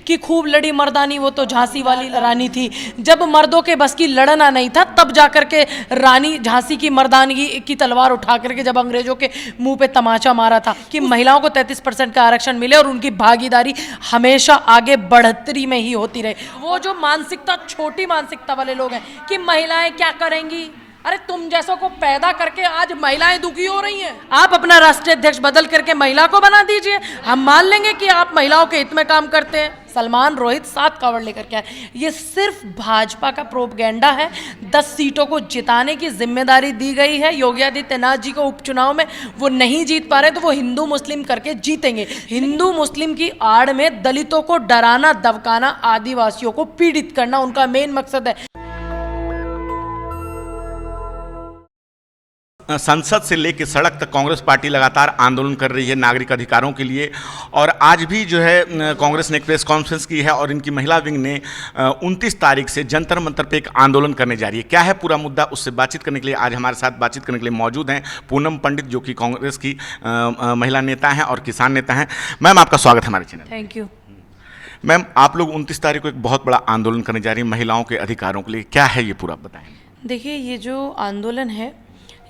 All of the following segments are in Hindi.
कि खूब लड़ी मर्दानी वो तो झांसी वाली रानी थी। जब मर्दों के बस की लड़ना नहीं था तब जाकर के रानी झांसी की मर्दानगी की तलवार उठा करके जब अंग्रेजों के मुंह पे तमाचा मारा था कि महिलाओं को 33% का आरक्षण मिले और उनकी भागीदारी हमेशा आगे बढ़ोतरी में ही होती रहे। वो जो मानसिकता, छोटी मानसिकता वाले लोग हैं कि महिलाएं क्या करेंगी, अरे तुम जैसों को पैदा करके आज महिलाएं दुखी हो रही हैं। आप अपना राष्ट्रीय अध्यक्ष बदल करके महिला को बना दीजिए, हम मान लेंगे कि आप महिलाओं के हित में काम करते हैं। सलमान रोहित 7 कावड़ लेकर के आए। ये सिर्फ भाजपा का प्रोपगेंडा है। 10 सीटों को जिताने की जिम्मेदारी दी गई है योगी आदित्यनाथ जी को। उपचुनाव में वो नहीं जीत पा रहे तो वो हिंदू मुस्लिम करके जीतेंगे। हिंदू मुस्लिम की आड़ में दलितों को डराना, दबकाना, आदिवासियों को पीड़ित करना उनका मेन मकसद है। संसद से लेकर सड़क तक कांग्रेस पार्टी लगातार आंदोलन कर रही है नागरिक अधिकारों के लिए। और आज भी जो है कांग्रेस ने एक प्रेस कॉन्फ्रेंस की है और इनकी महिला विंग ने 29 तारीख से जंतर मंतर पे एक आंदोलन करने जा रही है। क्या है पूरा मुद्दा, उससे बातचीत करने के लिए आज हमारे साथ बातचीत करने के लिए मौजूद हैं पूनम पंडित, जो कि कांग्रेस की महिला नेता हैं और किसान नेता हैं। मैम, आपका स्वागत है हमारे चैनल। Thank you. मैम, आप लोग 29 तारीख को एक बहुत बड़ा आंदोलन करने जा रही हैं महिलाओं के अधिकारों के लिए, क्या है ये पूरा बताएं। देखिए, ये जो आंदोलन है,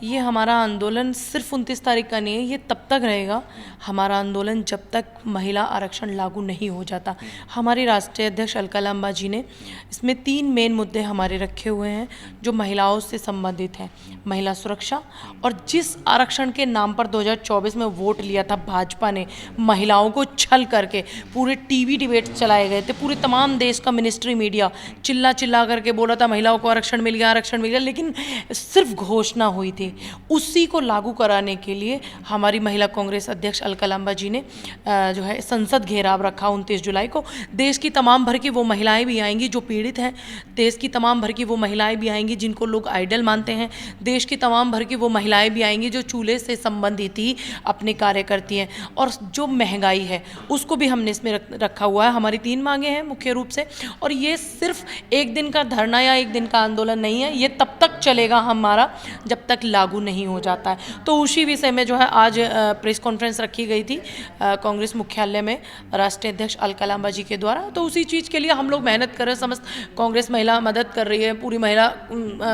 ये हमारा आंदोलन सिर्फ 29 तारीख का नहीं है, ये तब तक रहेगा हमारा आंदोलन जब तक महिला आरक्षण लागू नहीं हो जाता। हमारी राष्ट्रीय अध्यक्ष अलका लांबा जी ने इसमें 3 मेन मुद्दे हमारे रखे हुए हैं जो महिलाओं से संबंधित हैं। महिला सुरक्षा, और जिस आरक्षण के नाम पर 2024 में वोट लिया था भाजपा ने, महिलाओं को छल करके पूरे टीवी डिबेट चलाए गए थे, पूरे तमाम देश का मिनिस्ट्री मीडिया चिल्ला चिल्ला करके बोला था महिलाओं को आरक्षण मिल गया, आरक्षण मिल गया, लेकिन सिर्फ घोषणा हुई थी। उसी को लागू कराने के लिए हमारी महिला कांग्रेस अध्यक्ष अलका लांबा जी ने जो है संसद घेराव रखा 29 जुलाई को। देश की तमाम भर की वो महिलाएं भी आएंगी जो पीड़ित हैं, देश की तमाम भर की वो महिलाएं भी आएंगी जिनको लोग आइडल मानते हैं, देश की तमाम भर की वो महिलाएं भी आएंगी जो चूल्हे से संबंधित ही अपने कार्य करती हैं। और जो महंगाई है उसको भी हमने इसमें रखा हुआ है। हमारी 3 मांगे हैं मुख्य रूप से, और ये सिर्फ एक दिन का धरना या एक दिन का आंदोलन नहीं है, ये तब तक चलेगा हमारा जब तक लागू नहीं हो जाता है। तो उसी विषय में जो है आज प्रेस कॉन्फ्रेंस रखी गई थी कांग्रेस मुख्यालय में राष्ट्रीय अध्यक्ष अलका लांबा जी के द्वारा। तो उसी चीज़ के लिए हम लोग मेहनत कर रहे हैं, समस्त कांग्रेस महिला मदद कर रही है, पूरी महिला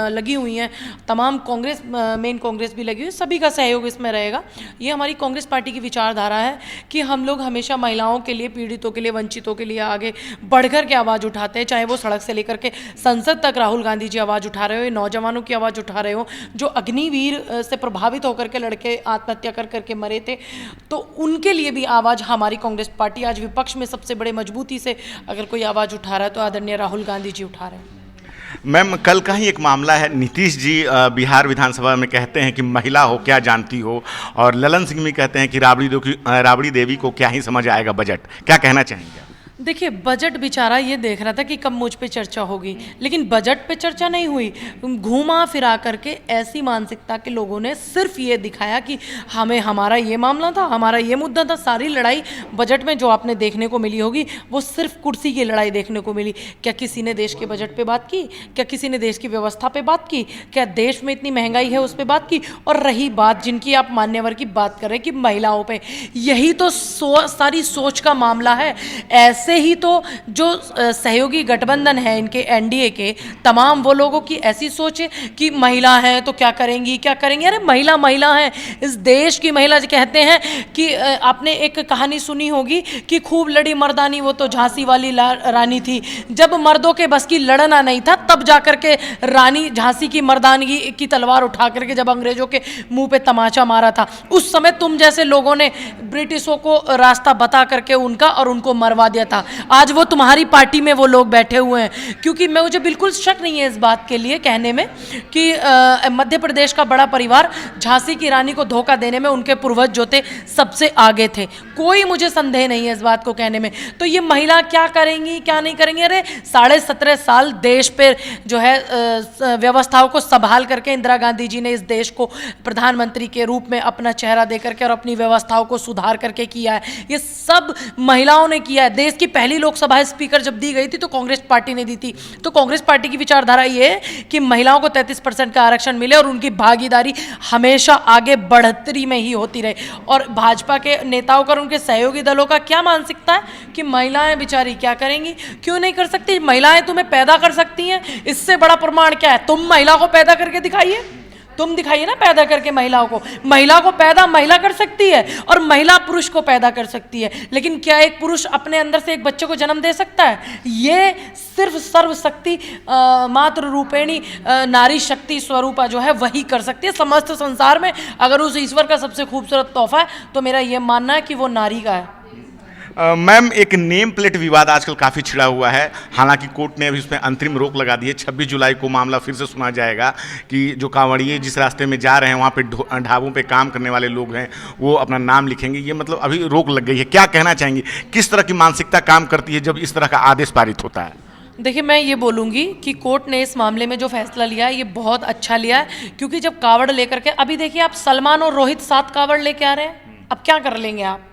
लगी हुई हैं, तमाम कांग्रेस मेन कांग्रेस भी लगी हुई है, सभी का सहयोग इसमें रहेगा। ये हमारी कांग्रेस पार्टी की विचारधारा है कि हम लोग हमेशा महिलाओं के लिए, पीड़ितों के लिए, वंचितों के लिए आगे बढ़ कर के आवाज़ उठाते हैं, चाहे वो सड़क से लेकर के संसद तक राहुल गांधी जी आवाज़ उठा रहे हो, नौजवानों की आवाज़ उठा रहे हो, जो अग्निवीर से प्रभावित होकर के लड़के आत्महत्या कर करके मरे थे, तो उनके लिए भी आवाज़ हमारी कांग्रेस पार्टी आज विपक्ष में सबसे बड़े मजबूती से अगर कोई आवाज़ उठा रहा है तो आदरणीय राहुल गांधी जी उठा रहे हैं। मैम, कल का ही एक मामला है, नीतीश जी बिहार विधानसभा में कहते हैं कि महिला हो क्या जानती हो, और ललन सिंह भी कहते हैं कि राबड़ी देवी को क्या ही समझ आएगा बजट। क्या कहना चाहेंगे? देखिए, बजट बेचारा ये देख रहा था कि कब मुझ पे चर्चा होगी, लेकिन बजट पे चर्चा नहीं हुई। घूमा फिरा करके ऐसी मानसिकता के लोगों ने सिर्फ ये दिखाया कि हमें हमारा ये मामला था, हमारा ये मुद्दा था। सारी लड़ाई बजट में जो आपने देखने को मिली होगी वो सिर्फ कुर्सी की लड़ाई देखने को मिली। क्या किसी ने देश के बजट पे बात की? क्या किसी ने देश की व्यवस्था पे बात की? क्या देश में इतनी महंगाई है उस पर बात की? और रही बात जिनकी आप मान्यवर की बात कर रहे हैं कि महिलाओं पे, यही तो सारी सोच का मामला है। ऐसे ही तो जो सहयोगी गठबंधन है इनके एनडीए के, तमाम वो लोगों की ऐसी सोच है कि महिला है तो क्या करेंगी, क्या करेंगी। अरे महिला है, इस देश की महिला कहते हैं कि आपने एक कहानी सुनी होगी कि खूब लड़ी मर्दानी वो तो झांसी वाली रानी थी। जब मर्दों के बस की लड़ना नहीं था तब जाकर के रानी झांसी की मर्दानगी की तलवार उठा करके जब अंग्रेजों के मुंह पे तमाचा मारा था, उस समय तुम जैसे लोगों ने ब्रिटिशों को रास्ता बता करके उनका और उनको मरवा दिया था। आज वो तुम्हारी पार्टी में वो लोग बैठे हुए हैं, क्योंकि मुझे बिल्कुल शक नहीं है इस बात के लिए कहने में कि मध्य प्रदेश का बड़ा परिवार झांसी की रानी को धोखा देने में उनके पूर्वज जो थे सबसे आगे थे। कोई मुझे संदेह नहीं है इस बात को कहने में। तो ये महिला क्या करेंगी, क्या नहीं करेंगी? अरे 17.5 साल देश पे जो है व्यवस्थाओं को संभाल करके इंदिरा गांधी जी ने इस देश को प्रधानमंत्री के रूप में अपना चेहरा दे करके और अपनी व्यवस्थाओं को सुधार करके किया है। ये सब महिलाओं ने किया है। देश कि पहली लोकसभा स्पीकर जब दी गई थी तो कांग्रेस पार्टी ने दी थी। तो कांग्रेस पार्टी की विचारधारा ये है कि महिलाओं को 33% का आरक्षण मिले और उनकी भागीदारी हमेशा आगे बढ़ोतरी में ही होती रहे। और भाजपा के नेताओं का और उनके सहयोगी दलों का क्या मानसिकता है कि महिलाएं बेचारी क्या करेंगी, क्यों नहीं कर सकती, महिलाएं तुम्हें पैदा कर सकती हैं, इससे बड़ा प्रमाण क्या है, तुम महिला को पैदा करके दिखाइए, तुम दिखाइए ना पैदा करके महिला को पैदा महिला कर सकती है और महिला पुरुष को पैदा कर सकती है, लेकिन क्या एक पुरुष अपने अंदर से एक बच्चे को जन्म दे सकता है? ये सिर्फ सर्वशक्ति मातृ रूपेणी नारी शक्ति स्वरूपा जो है वही कर सकती है समस्त संसार में। अगर उस ईश्वर का सबसे खूबसूरत तोहफा है तो मेरा ये मानना है कि वो नारी का है। मैम, एक नेम प्लेट विवाद आजकल काफ़ी छिड़ा हुआ है, हालांकि कोर्ट ने अभी उसमें अंतरिम रोक लगा दी है। 26 जुलाई को मामला फिर से सुना जाएगा कि जो कांवड़िए जिस रास्ते में जा रहे हैं वहाँ पे ढाबों पे काम करने वाले लोग हैं वो अपना नाम लिखेंगे। ये मतलब अभी रोक लग गई है, क्या कहना चाहेंगे, किस तरह की मानसिकता काम करती है जब इस तरह का आदेश पारित होता है? देखिए, मैं ये बोलूँगी कि कोर्ट ने इस मामले में जो फैसला लिया है ये बहुत अच्छा लिया है, क्योंकि जब कावड़ लेकर के, अभी देखिए आप सलमान और रोहित 7 कावड़ लेके आ रहे हैं, अब क्या कर लेंगे आप?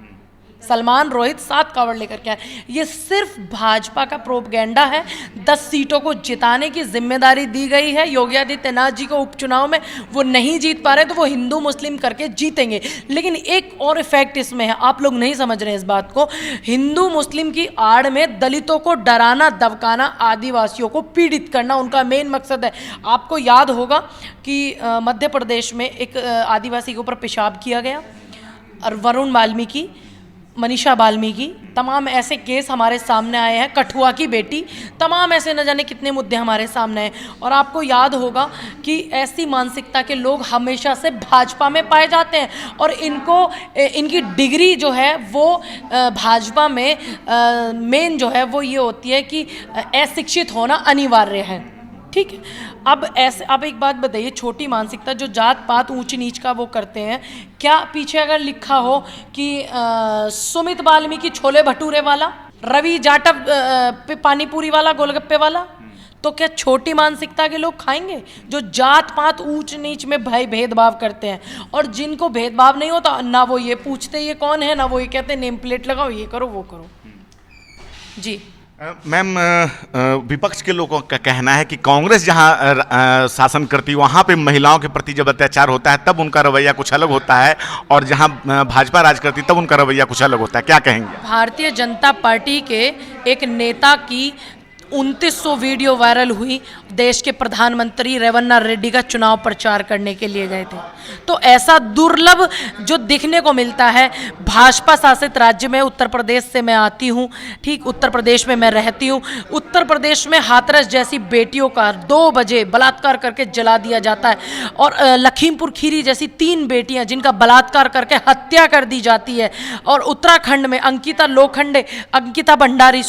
सलमान रोहित 7 कावड़ लेकर के आए। ये सिर्फ भाजपा का प्रोपगेंडा है। 10 सीटों को जिताने की जिम्मेदारी दी गई है योगी आदित्यनाथ जी को। उपचुनाव में वो नहीं जीत पा रहे तो वो हिंदू मुस्लिम करके जीतेंगे। लेकिन एक और इफेक्ट इसमें है, आप लोग नहीं समझ रहे इस बात को। हिंदू मुस्लिम की आड़ में दलितों को डराना, दबकाना, आदिवासियों को पीड़ित करना उनका मेन मकसद है। आपको याद होगा कि मध्य प्रदेश में एक आदिवासी के ऊपर पेशाब किया गया और वरुण वाल्मीकि, मनीषा वाल्मीकि, तमाम ऐसे केस हमारे सामने आए हैं। कठुआ की बेटी, तमाम ऐसे न जाने कितने मुद्दे हमारे सामने हैं। और आपको याद होगा कि ऐसी मानसिकता के लोग हमेशा से भाजपा में पाए जाते हैं और इनकी डिग्री जो है वो भाजपा में मेन जो है वो ये होती है कि अशिक्षित होना अनिवार्य है। ठीक है, अब एक बात बताइए, छोटी मानसिकता जो जात पात ऊंच नीच का वो करते हैं, क्या पीछे अगर लिखा हो कि सुमित वाल्मीकि छोले भटूरे वाला, रवि जाटव पानीपुरी वाला, गोलगप्पे वाला, तो क्या छोटी मानसिकता के लोग खाएंगे? जो जात पात ऊंच नीच में भाई भेदभाव करते हैं, और जिनको भेदभाव नहीं होता ना वो ये पूछते ये कौन है, ना वो ये कहते नेम प्लेट लगाओ, ये करो वो करो। जी मैम, विपक्ष के लोगों का कहना है कि कांग्रेस जहां शासन करती है वहां पे महिलाओं के प्रति जब अत्याचार होता है तब उनका रवैया कुछ अलग होता है, और जहां भाजपा राज करती तब उनका रवैया कुछ अलग होता है। क्या कहेंगे? भारतीय जनता पार्टी के एक नेता की 2900 वीडियो वायरल हुई। देश के प्रधानमंत्री रेवन्ना रेड्डी का चुनाव प्रचार करने के लिए गए थे। तो ऐसा दुर्लभ जो दिखने को मिलता है भाजपा शासित राज्य में, उत्तर प्रदेश से मैं आती हूँ, ठीक, उत्तर प्रदेश में मैं रहती हूँ। उत्तर प्रदेश में हाथरस जैसी बेटियों का 2 बजे बलात्कार करके जला दिया जाता है, और लखीमपुर खीरी जैसी 3 बेटियां जिनका बलात्कार करके हत्या कर दी जाती है, और उत्तराखंड में अंकिता भंडारी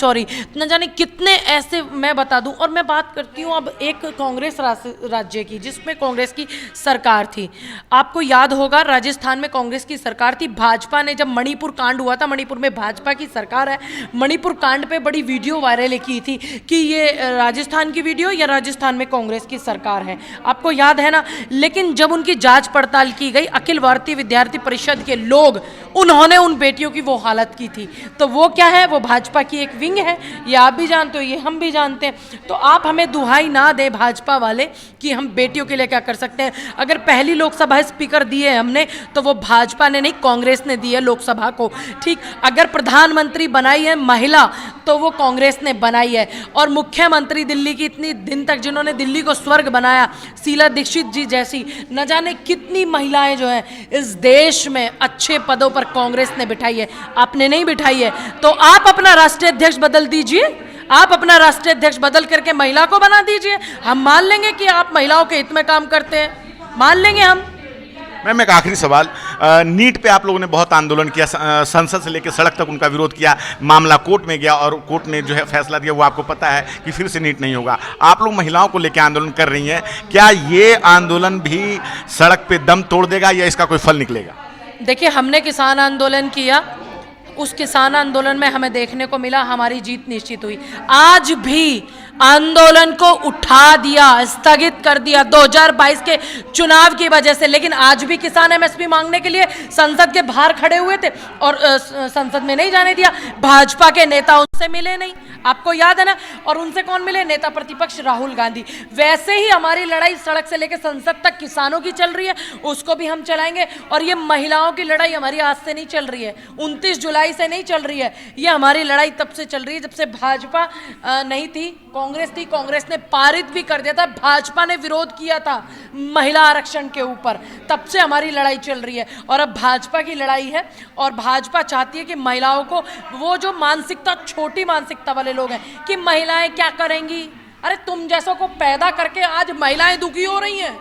न जाने कितने ऐसे मैं बता दूं। और मैं बात करती हूं अब एक कांग्रेस राज्य की जिसमें कांग्रेस की सरकार थी। आपको याद होगा राजस्थान में कांग्रेस की सरकार थी। भाजपा ने जब मणिपुर कांड हुआ था, मणिपुर में भाजपा की सरकार है, मणिपुर कांड पे बड़ी वीडियो वायरल की थी कि ये राजस्थान की वीडियो या राजस्थान में कांग्रेस की सरकार है, आपको याद है ना। लेकिन जब उनकी जांच पड़ताल की गई, अखिल भारतीय विद्यार्थी परिषद के लोग, उन्होंने उन बेटियों की वो हालत की थी। तो वो क्या है? वो भाजपा की एक विंग है। ये आप भी जानते हो, ये हम भी जानते हैं। तो आप हमें दुहाई ना दे भाजपा वाले कि हम बेटियों के लिए क्या कर सकते हैं। अगर पहली लोकसभा स्पीकर दी है हमने तो वो भाजपा ने नहीं, कांग्रेस ने दी है लोकसभा को। ठीक, अगर प्रधानमंत्री बनाई है महिला तो वो कांग्रेस ने बनाई है। और मुख्यमंत्री दिल्ली की इतनी दिन तक जिन्होंने दिल्ली को स्वर्ग बनाया, शीला दीक्षित जी जैसी न जाने कितनी महिलाएं जो हैं इस देश में अच्छे पदों पर कांग्रेस ने बिठाई है, आपने नहीं बिठाई है। तो आप अपना राष्ट्रीय अध्यक्ष बदल दीजिए, आप अपना राष्ट्रीय अध्यक्ष बदल करके महिला को बना दीजिए। हम मान लेंगे कि आप महिलाओं के हित में काम करते हैं, मान लेंगे हम। मैम, एक आखिरी सवाल, नीट पे आप लोगों ने बहुत आंदोलन किया, संसद से लेकर सड़क तक उनका विरोध किया, मामला कोर्ट में गया और कोर्ट ने जो है फैसला दिया, वो आपको पता है कि फिर से नीट नहीं होगा। आप लोग महिलाओं को लेकर आंदोलन कर रही हैं, क्या ये आंदोलन भी सड़क पे दम तोड़ देगा या इसका कोई फल निकलेगा? देखिए, हमने किसान आंदोलन किया, उस किसान आंदोलन में हमें देखने को मिला, हमारी जीत निश्चित हुई। आज भी आंदोलन को उठा दिया, स्थगित कर दिया 2022 के चुनाव की वजह से, लेकिन आज भी किसान एमएसपी मांगने के लिए संसद के बाहर खड़े हुए थे और संसद में नहीं जाने दिया। भाजपा के नेता उनसे मिले नहीं, आपको याद है ना। और उनसे कौन मिले? नेता प्रतिपक्ष राहुल गांधी। वैसे ही हमारी लड़ाई सड़क से लेकर संसद तक किसानों की चल रही है, उसको भी हम चलाएंगे। और ये महिलाओं की लड़ाई हमारी आज से नहीं चल रही है, 29 जुलाई से नहीं चल रही है, ये हमारी लड़ाई तब से चल रही है जब से भाजपा नहीं थी, कांग्रेस थी। कांग्रेस ने पारित भी कर दिया था, भाजपा ने विरोध किया था महिला आरक्षण के ऊपर, तब से हमारी लड़ाई चल रही है। और अब भाजपा की लड़ाई है और भाजपा चाहती है कि महिलाओं को, वो जो मानसिकता, छोटी मानसिकता वाले लोग हैं कि महिलाएं क्या करेंगी, अरे तुम जैसों को पैदा करके आज महिलाएं दुखी हो रही हैं।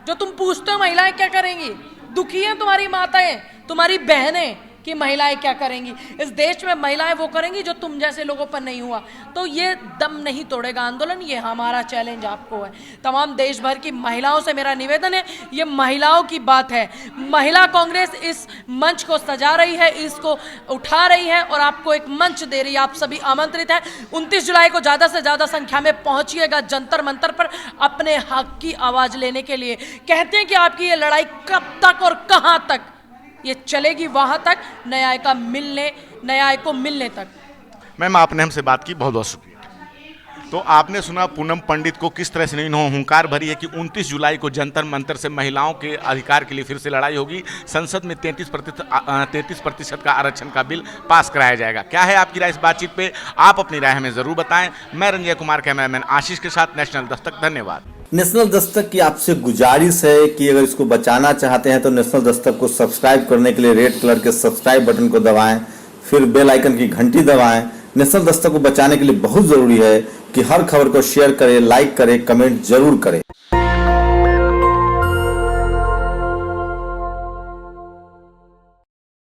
जो तुम पूछते हो महिलाएं क्या करेंगी, दुखी हैं तुम्हारी माताएं, तुम्हारी बहनें कि महिलाएं क्या करेंगी। इस देश में महिलाएं वो करेंगी जो तुम जैसे लोगों पर नहीं हुआ। तो ये दम नहीं तोड़ेगा आंदोलन, ये हमारा चैलेंज आपको है। तमाम देश भर की महिलाओं से मेरा निवेदन है, ये महिलाओं की बात है। महिला कांग्रेस इस मंच को सजा रही है, इसको उठा रही है और आपको एक मंच दे रही है। आप सभी आमंत्रित हैं, 29 जुलाई को ज़्यादा से ज़्यादा संख्या में पहुंचिएगा जंतर मंतर पर अपने हक की आवाज़ लेने के लिए। कहते हैं कि आपकी ये लड़ाई कब तक और कहाँ तक ये चलेगी, वहां तक न्याय को मिलने तक। मैम, आपने हमसे बात की, बहुत बहुत शुक्रिया। तो आपने सुना पूनम पंडित को किस तरह से इन्होंने हुंकार भरी है कि 29 जुलाई को जंतर मंतर से महिलाओं के अधिकार के लिए फिर से लड़ाई होगी। संसद में 33% का आरक्षण का बिल पास कराया जाएगा। क्या है आपकी राय इस बातचीत पे? आप अपनी राय हमें जरूर बताएं। मैं रंजय कुमार, कैमरामैन आशीष के साथ, नेशनल दस्तक। धन्यवाद। नेशनल दस्तक की आपसे गुजारिश है कि अगर इसको बचाना चाहते हैं तो नेशनल दस्तक को सब्सक्राइब करने के लिए रेड कलर के सब्सक्राइब बटन को दबाएं, फिर बेल आइकन की घंटी दबाएं। नेशनल दस्तक को बचाने के लिए बहुत जरूरी है कि हर खबर को शेयर करें, लाइक करें, कमेंट जरूर करें।